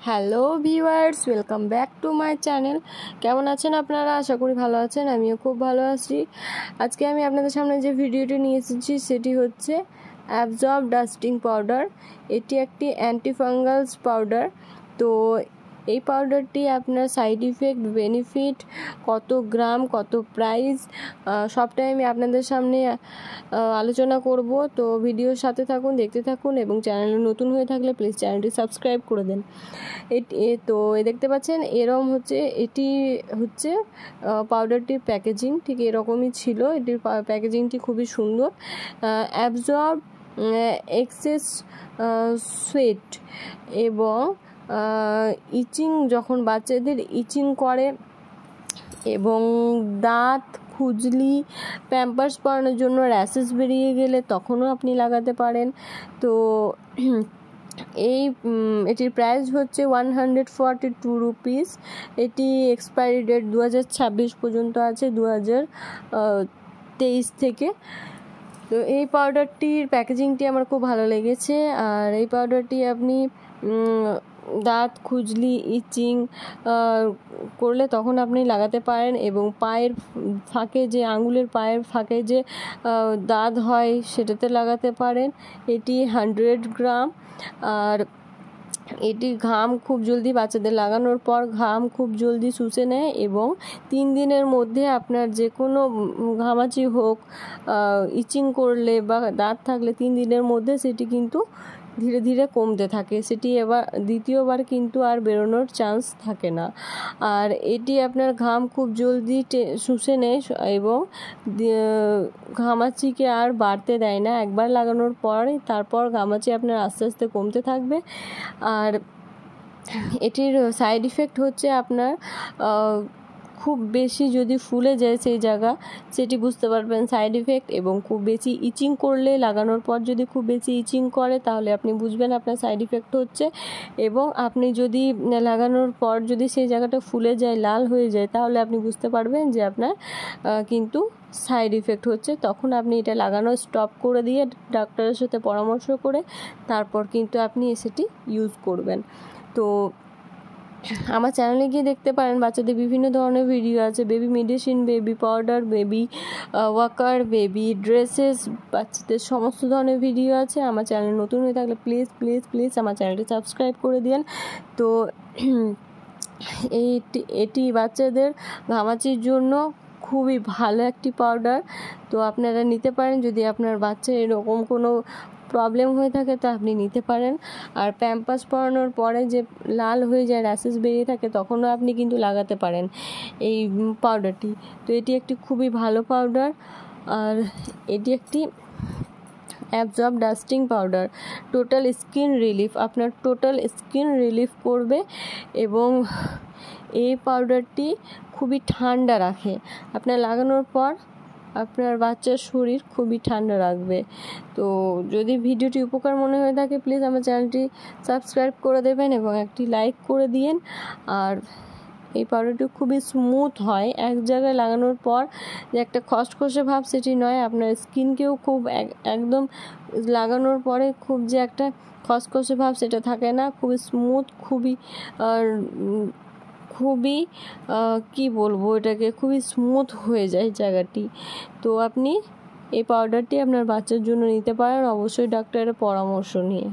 Hello viewers, welcome back to my channel. কেমন আছেন আপনারা? আশা করি ভালো আছেন। আমিও খুব ভালো আছি। আজকে আমি আপনাদের সামনে যে ভিডিওটি নিয়ে এসেছি সেটি হচ্ছে অ্যাবজর্ব ডাস্টিং পাউডার। এটি একটি অ্যান্টিফাঙ্গালস পাউডার। তো এই পাউডারটি আপনার সাইড ইফেক্ট, বেনিফিট, কত গ্রাম, কত প্রাইস, সবটাই আমি আপনাদের সামনে আলোচনা করব। তো ভিডিওর সাথে থাকুন, দেখতে থাকুন এবং চ্যানেলে নতুন হয়ে থাকলে প্লিজ চ্যানেলটি সাবস্ক্রাইব করে দেন। তো দেখতে পাচ্ছেন এটি হচ্ছে পাউডারটির প্যাকেজিং ঠিক এরকমই ছিল। এটির প্যাকেজিংটি খুবই সুন্দর। অ্যাবজর্ব এক্সেস সুয়েট এবং ইচিং, যখন বাচ্চাদের ইচিং করে এবং দাঁত, খুজলি, প্যাম্পার্স পরানোর জন্য র্যাশেস বেরিয়ে গেলে তখনও আপনি লাগাতে পারেন। তো এটির প্রাইস হচ্ছে 142 রুপিস। এটি এক্সপায়ারি ডেট 2026 পর্যন্ত আছে, 2023 থেকে। তো এই পাউডারটির প্যাকেজিংটি আমার খুব ভালো লেগেছে। আর এই পাউডারটি আপনি দাঁত, খুজলি, ইচিং করলে তখন আপনি লাগাতে পারেন এবং পায়ের ফাঁকে যে আঙুলের পায়ের ফাঁকে যে দাঁত হয় সেটাতে লাগাতে পারেন। এটি 100 গ্রাম। আর এটির ঘাম খুব জলদি, বাচ্চাদের লাগানোর পর ঘাম খুব জলদি শুষে নেয় এবং 3 দিনের মধ্যে আপনার যে কোনো ঘামাচি হোক, ইচিং করলে বা দাঁত থাকলে 3 দিনের মধ্যে সেটি কিন্তু ধীরে ধীরে কমতে থাকে। সেটি এবার দ্বিতীয়বার কিন্তু আর বেরোনোর চান্স থাকে না। আর এটি আপনার ঘাম খুব জলদি শুষে নেয় এবং ঘামাচিকে আর বাড়তে দেয় না। একবার লাগানোর পরে তারপর ঘামাচি আপনার আস্তে আস্তে কমতে থাকবে। আর এটির সাইড ইফেক্ট হচ্ছে আপনার খুব বেশি যদি ফুলে যায় সেই জায়গা, সেটি বুঝতে পারবেন সাইড ইফেক্ট। এবং খুব বেশি ইচিং করলে, লাগানোর পর যদি খুব বেশি ইচিং করে তাহলে আপনি বুঝবেন আপনার সাইড ইফেক্ট হচ্ছে। এবং আপনি যদি লাগানোর পর যদি সেই জায়গাটা ফুলে যায়, লাল হয়ে যায়, তাহলে আপনি বুঝতে পারবেন যে আপনার কিন্তু সাইড ইফেক্ট হচ্ছে। তখন আপনি এটা লাগানো স্টপ করে দিয়ে ডাক্তারের সাথে পরামর্শ করে তারপর কিন্তু আপনি সেটি ইউজ করবেন। তো আমার চ্যানেলে গিয়ে দেখতে পারেন, বাচ্চাদের বিভিন্ন ধরনের ভিডিও আছে। Baby medicine, baby powder, baby walker, baby dresses, বাচ্চাদের সমস্ত ধরনের ভিডিও আছে। আমার চ্যানেল নতুন হয়ে থাকলে প্লিজ প্লিজ প্লিজ আমার চ্যানেলটি সাবস্ক্রাইব করে দিন। তো এটি বাচ্চাদের ঘামাচির জন্য খুবই ভালো একটি পাউডার। তো আপনারা নিতে পারেন যদি আপনার বাচ্চা এরকম কোনো প্রবলেম হয়ে থাকে তো আপনি নিতে পারেন। আর প্যাম্পাস পরানোর পরে যে লাল হয়ে যায়, র্যাশেস বেরিয়ে থাকে, তখনও আপনি কিন্তু লাগাতে পারেন এই পাউডারটি। তো এটি একটি খুবই ভালো পাউডার। আর এটি একটি absorb dusting powder. Total skin relief, আপনার টোটাল স্কিন রিলিফ করবে এবং এই পাউডারটি খুবই ঠান্ডা রাখে। আপনার লাগানোর পর আপনার বাচ্চার শরীর খুবই ঠান্ডা রাখবে। তো যদি ভিডিওটি উপকার মনে হয়ে থাকে প্লিজ আমার চ্যানেলটি সাবস্ক্রাইব করে দেবেন এবং একটি লাইক করে দিন। আর এই পাউডারটি খুবই স্মুথ হয়, এক জায়গায় লাগানোর পর যে একটা খসখসে ভাব সেটি নয়। আপনার স্কিনকেও খুব একদম লাগানোর পরে খুব যে একটা খসখসে ভাব সেটা থাকে না, খুবই স্মুথ, খুবই কি বলবো, এটাকে খুবই স্মুথ হয়ে যায় জায়গাটি। তো আপনি এই পাউডারটি আপনার বাচ্চার জন্য নিতে পারেন, অবশ্যই ডাক্তারের পরামর্শ নিয়ে।